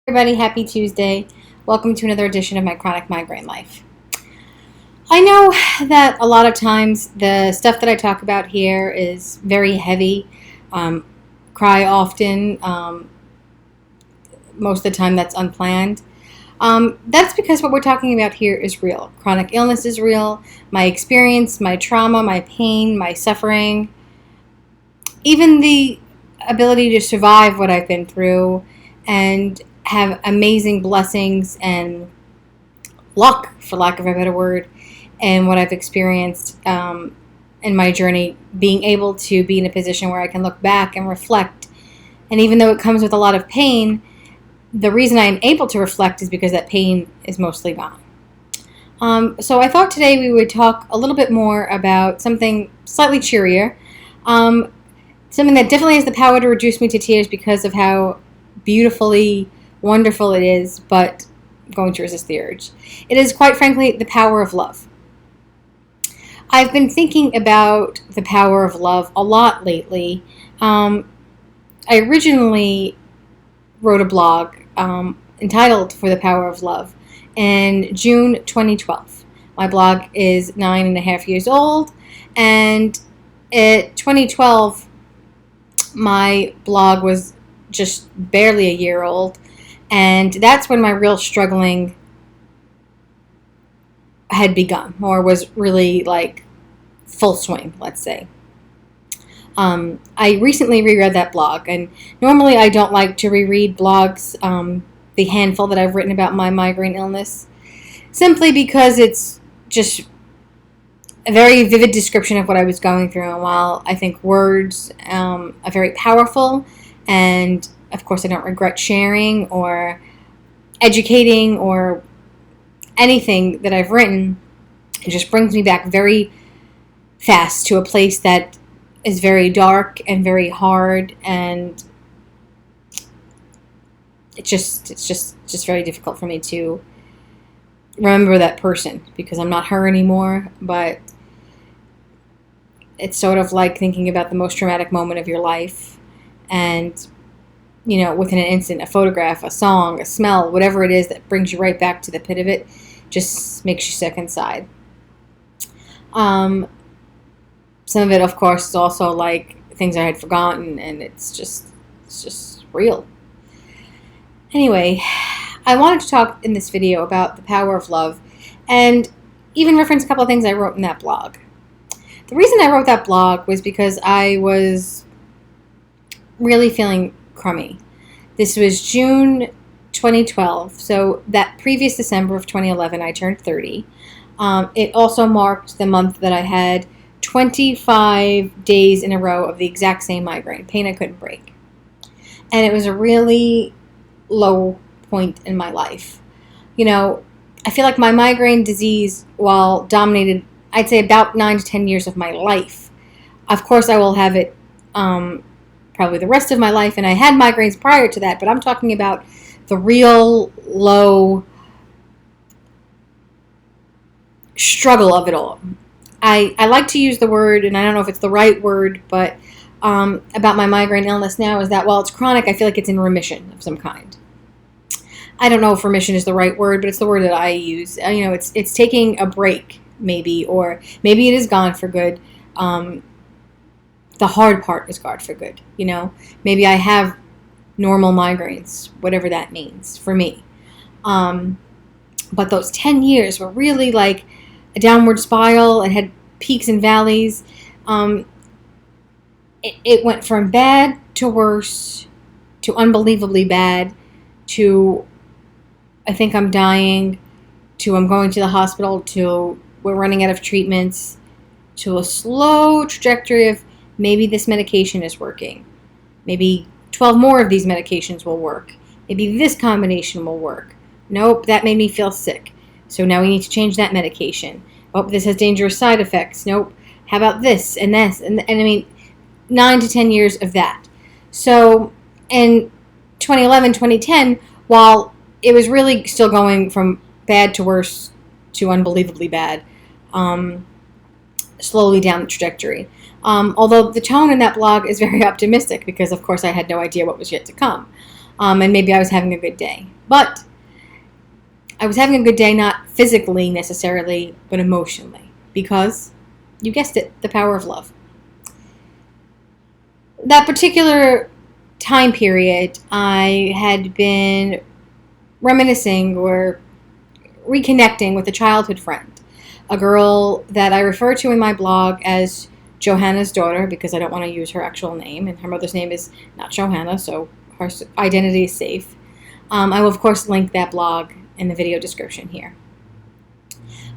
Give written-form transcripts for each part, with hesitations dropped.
Everybody, happy Tuesday. Welcome to another edition of my chronic migraine life. I know that a lot of times the stuff that I talk about here is very heavy. Cry often. Most of the time that's unplanned. That's because what we're talking about here is real. Chronic illness is real. My experience, my trauma, my pain, my suffering, even the ability to survive what I've been through and have amazing blessings and luck, for lack of a better word, and what I've experienced in my journey, being able to be in a position where I can look back and reflect. And even though it comes with a lot of pain, the reason I'm able to reflect is because that pain is mostly gone. So I thought today we would talk a little bit more about something slightly cheerier, something that definitely has the power to reduce me to tears because of how beautifully wonderful it is, but I'm going to resist the urge. It is, quite frankly, the power of love. I've been thinking about the power of love a lot lately. I originally wrote a blog entitled For the Power of Love in June 2012. My blog is 9.5 years old, and in 2012, my blog was just barely a year old, and that's when my real struggling had begun, or was really like full swing, let's say. I recently reread that blog, and normally I don't like to reread blogs, the handful that I've written about my migraine illness, simply because it's just a very vivid description of what I was going through. And while I think words are very powerful, and of course I don't regret sharing or educating or anything that I've written, it just brings me back very fast to a place that is very dark and very hard, and it's just very difficult for me to remember that person because I'm not her anymore. But it's sort of like thinking about the most traumatic moment of your life, and within an instant, a photograph, a song, a smell, whatever it is that brings you right back to the pit of it, just makes you sick inside. Some of it, of course, is also like things I had forgotten, and it's just real. Anyway, I wanted to talk in this video about the power of love, and even reference a couple of things I wrote in that blog. The reason I wrote that blog was because I was really feeling crummy. This was June 2012, so that previous December of 2011, I turned 30. It also marked the month that I had 25 days in a row of the exact same migraine, pain I couldn't break. And it was a really low point in my life. I feel like my migraine disease, while dominated, I'd say, about 9 to 10 years of my life. Of course, I will have it probably the rest of my life, and I had migraines prior to that, but I'm talking about the real low struggle of it all. I like to use the word, and I don't know if it's the right word, but about my migraine illness now is that while it's chronic, I feel like it's in remission of some kind. I don't know if remission is the right word, but it's the word that I use. It's taking a break, maybe, or maybe it is gone for good. The hard part is gone for good. Maybe I have normal migraines, whatever that means for me. But those 10 years were really like a downward spiral. It had peaks and valleys. It went from bad to worse to unbelievably bad to I think I'm dying to I'm going to the hospital to we're running out of treatments to a slow trajectory of maybe this medication is working. Maybe 12 more of these medications will work. Maybe this combination will work. Nope, that made me feel sick. So now we need to change that medication. Oh, this has dangerous side effects. Nope. How about this and this? And I mean, 9 to 10 years of that. So in 2011, 2010, while it was really still going from bad to worse to unbelievably bad, slowly down the trajectory. Although the tone in that blog is very optimistic because, of course, I had no idea what was yet to come. and maybe I was having a good day. But I was having a good day, not physically necessarily, but emotionally, because, you guessed it, the power of love. That particular time period, I had been reminiscing or reconnecting with a childhood friend, a girl that I refer to in my blog as Johanna's daughter, because I don't want to use her actual name, and her mother's name is not Johanna, so her identity is safe. I will, of course, link that blog in the video description here.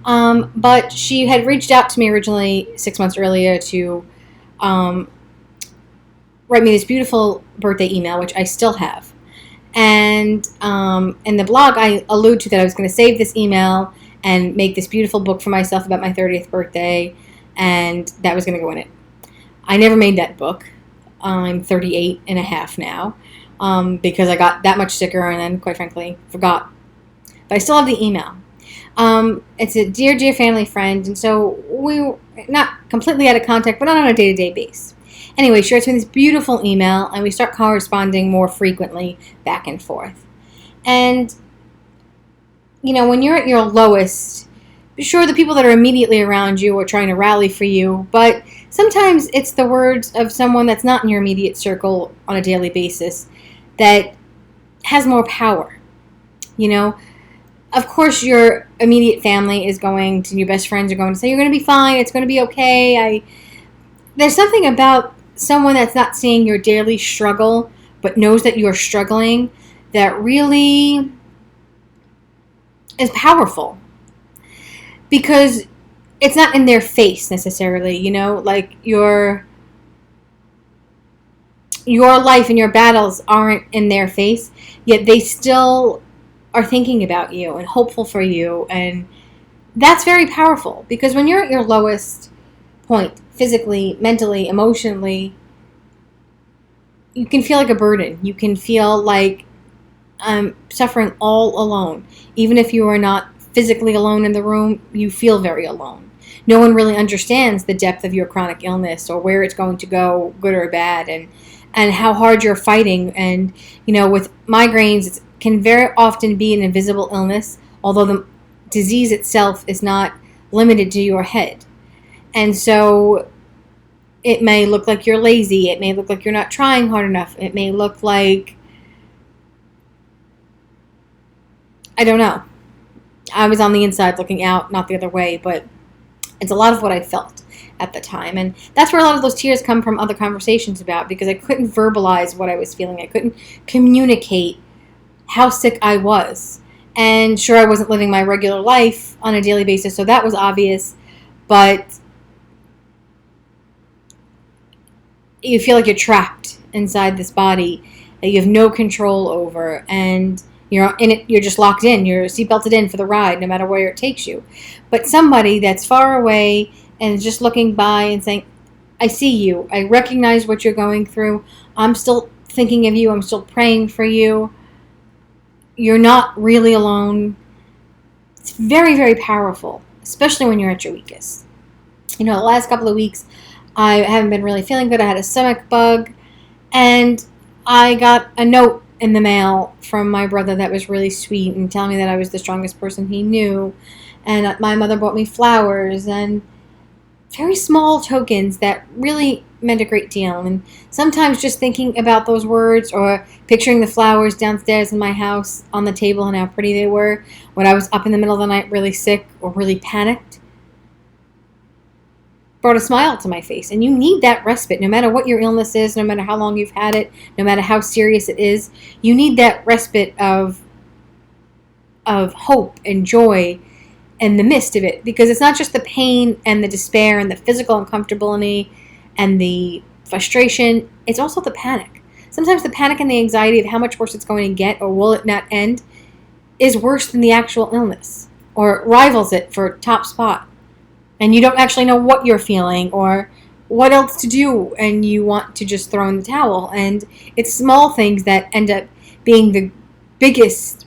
But she had reached out to me originally 6 months earlier to write me this beautiful birthday email, which I still have. And in the blog, I allude to that I was going to save this email and make this beautiful book for myself about my 30th birthday, and that was going to go in it. I never made that book. I'm 38 and a half now, because I got that much sicker and then, quite frankly, forgot. But I still have the email. It's a dear, dear family friend, and so we were not completely out of contact, but not on a day-to-day basis. Anyway, she writes me this beautiful email, and we start corresponding more frequently back and forth. And, you know, when you're at your lowest, sure, the people that are immediately around you are trying to rally for you, but sometimes it's the words of someone that's not in your immediate circle on a daily basis that has more power. You know, of course, your immediate family is going to, your best friends are going to say, you're going to be fine, it's going to be okay. There's something about someone that's not seeing your daily struggle, but knows that you're struggling, that really is powerful. Because it's not in their face necessarily, you know, like your life and your battles aren't in their face, yet they still are thinking about you and hopeful for you, and that's very powerful, because when you're at your lowest point, physically, mentally, emotionally, you can feel like a burden. You can feel like I'm suffering all alone. Even if you are not physically alone in the room, you feel very alone. No one really understands the depth of your chronic illness or where it's going to go, good or bad, and how hard you're fighting. And, you know, with migraines, it can very often be an invisible illness, although the disease itself is not limited to your head. And so it may look like you're lazy. It may look like you're not trying hard enough. It may look like, I don't know. I was on the inside looking out, not the other way, but it's a lot of what I felt at the time. And that's where a lot of those tears come from, other conversations about, because I couldn't verbalize what I was feeling. I couldn't communicate how sick I was. And sure, I wasn't living my regular life on a daily basis, so that was obvious, but you feel like you're trapped inside this body that you have no control over, and you're in it, you're just locked in, you're seatbelted in for the ride no matter where it takes you. But somebody that's far away and is just looking by and saying, I see you, I recognize what you're going through, I'm still thinking of you, I'm still praying for you, you're not really alone. It's very, very powerful, especially when you're at your weakest. You know, the last couple of weeks I haven't been really feeling good. I had a stomach bug, and I got a note in the mail from my brother that was really sweet and telling me that I was the strongest person he knew, and my mother bought me flowers and very small tokens that really meant a great deal. And sometimes just thinking about those words or picturing the flowers downstairs in my house on the table and how pretty they were when I was up in the middle of the night really sick or really panicked brought a smile to my face. And you need that respite, no matter what your illness is, no matter how long you've had it, no matter how serious it is. You need that respite of hope and joy in the midst of it, because it's not just the pain and the despair and the physical uncomfortability and the frustration, it's also the panic. Sometimes the panic and the anxiety of how much worse it's going to get or will it not end is worse than the actual illness, or rivals it for top spot. And you don't actually know what you're feeling or what else to do, and you want to just throw in the towel. And it's small things that end up being the biggest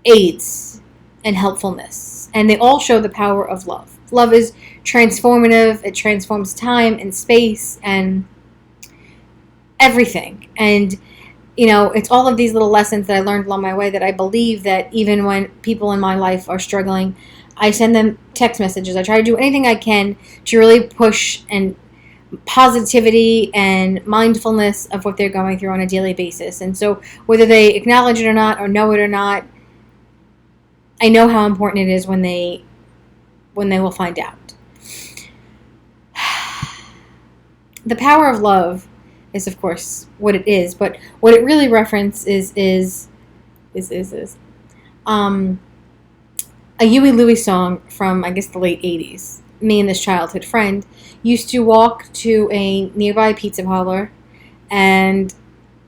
aids and helpfulness. And they all show the power of love. Love is transformative. It transforms time and space. And everything. And it's all of these little lessons that I learned along my way that I believe that even when people in my life are struggling, I send them text messages. I try to do anything I can to really push and positivity and mindfulness of what they're going through on a daily basis. And so whether they acknowledge it or not, or know it or not, I know how important it is when they will find out. The power of love is, of course, what it is, but what it really references is a Huey Lewis song from, I guess, the late 80s. Me and this childhood friend used to walk to a nearby pizza parlor, and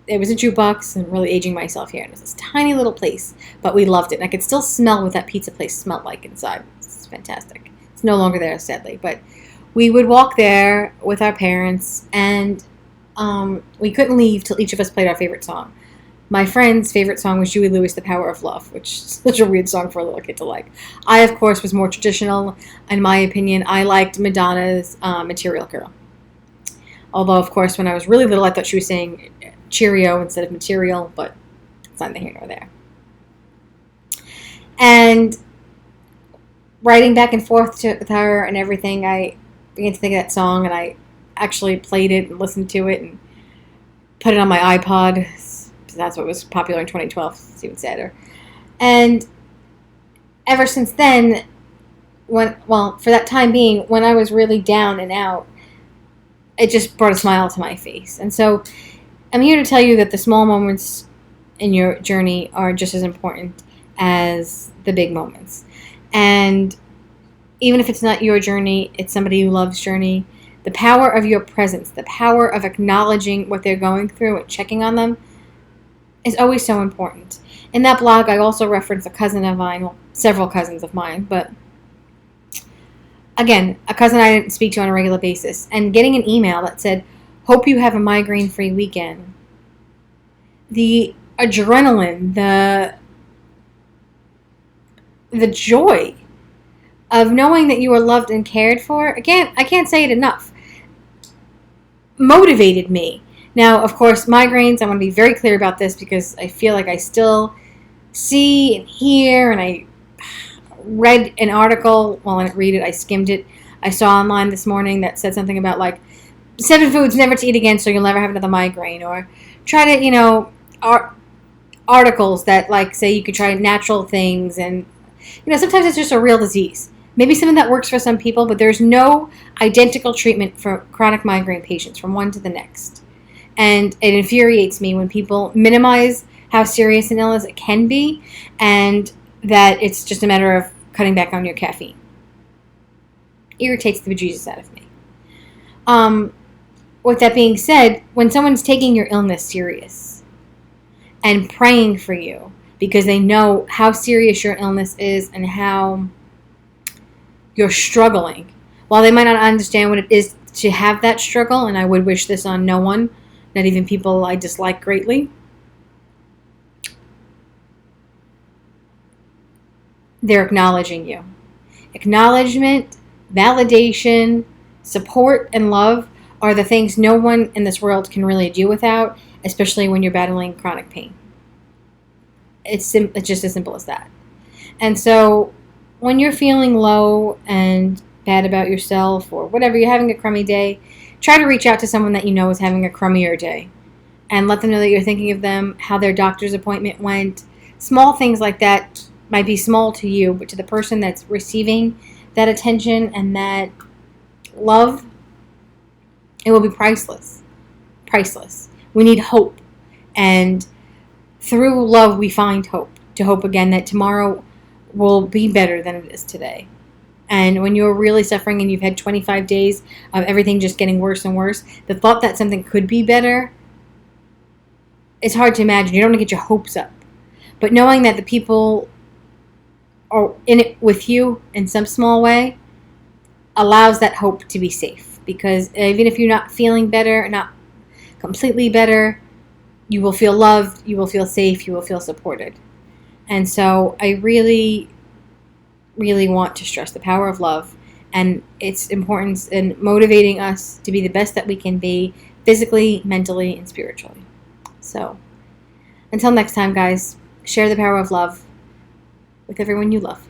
it was a jukebox. I'm really aging myself here. And it was this tiny little place, but we loved it. And I could still smell what that pizza place smelled like inside. It's fantastic. It's no longer there, sadly, but we would walk there with our parents, and we couldn't leave till each of us played our favorite song. My friend's favorite song was Huey Lewis, The Power of Love, which is such a weird song for a little kid to like. I, of course, was more traditional. In my opinion, I liked Madonna's Material Girl. Although, of course, when I was really little, I thought she was saying Cheerio instead of material, but it's neither here nor there. And writing back and forth with her and everything, I began to think of that song, and I actually played it and listened to it and put it on my iPod. That's what was popular in 2012, it's even sadder. And ever since then, for that time being, when I was really down and out, it just brought a smile to my face. And so I'm here to tell you that the small moments in your journey are just as important as the big moments. And even if it's not your journey, it's somebody you love's journey, the power of your presence, the power of acknowledging what they're going through and checking on them is always so important. In that blog, I also referenced a cousin of mine, well, several cousins of mine, but again, a cousin I didn't speak to on a regular basis, and getting an email that said, "Hope you have a migraine-free weekend." The adrenaline, the joy of knowing that you are loved and cared for, again, I can't say it enough, motivated me. Now, of course, migraines, I want to be very clear about this because I feel like I still see and hear, and I read an article, well, I didn't read it, I skimmed it, I saw online this morning that said something about, like, 7 foods never to eat again so you'll never have another migraine, or try to, articles that, like, say you could try natural things, and, sometimes it's just a real disease. Maybe something that works for some people, but there's no identical treatment for chronic migraine patients from one to the next. And it infuriates me when people minimize how serious an illness it can be, and that it's just a matter of cutting back on your caffeine. Irritates the bejesus out of me. With that being said, when someone's taking your illness serious and praying for you because they know how serious your illness is and how you're struggling, while they might not understand what it is to have that struggle, and I would wish this on no one, not even people I dislike greatly, they're acknowledging you. Acknowledgement, validation, support, and love are the things no one in this world can really do without, especially when you're battling chronic pain. It's just as simple as that. And so when you're feeling low and bad about yourself or whatever, you're having a crummy day, try to reach out to someone that you know is having a crummier day and let them know that you're thinking of them, how their doctor's appointment went. Small things like that might be small to you, but to the person that's receiving that attention and that love, it will be priceless. Priceless. We need hope. And through love, we find hope. To hope again that tomorrow will be better than it is today. And when you're really suffering and you've had 25 days of everything just getting worse and worse, the thought that something could be better, it's hard to imagine. You don't want to get your hopes up. But knowing that the people are in it with you in some small way allows that hope to be safe. Because even if you're not feeling better, not completely better, you will feel loved, you will feel safe, you will feel supported. And so I really, really want to stress the power of love and its importance in motivating us to be the best that we can be, physically, mentally, and spiritually. So, until next time, guys, share the power of love with everyone you love.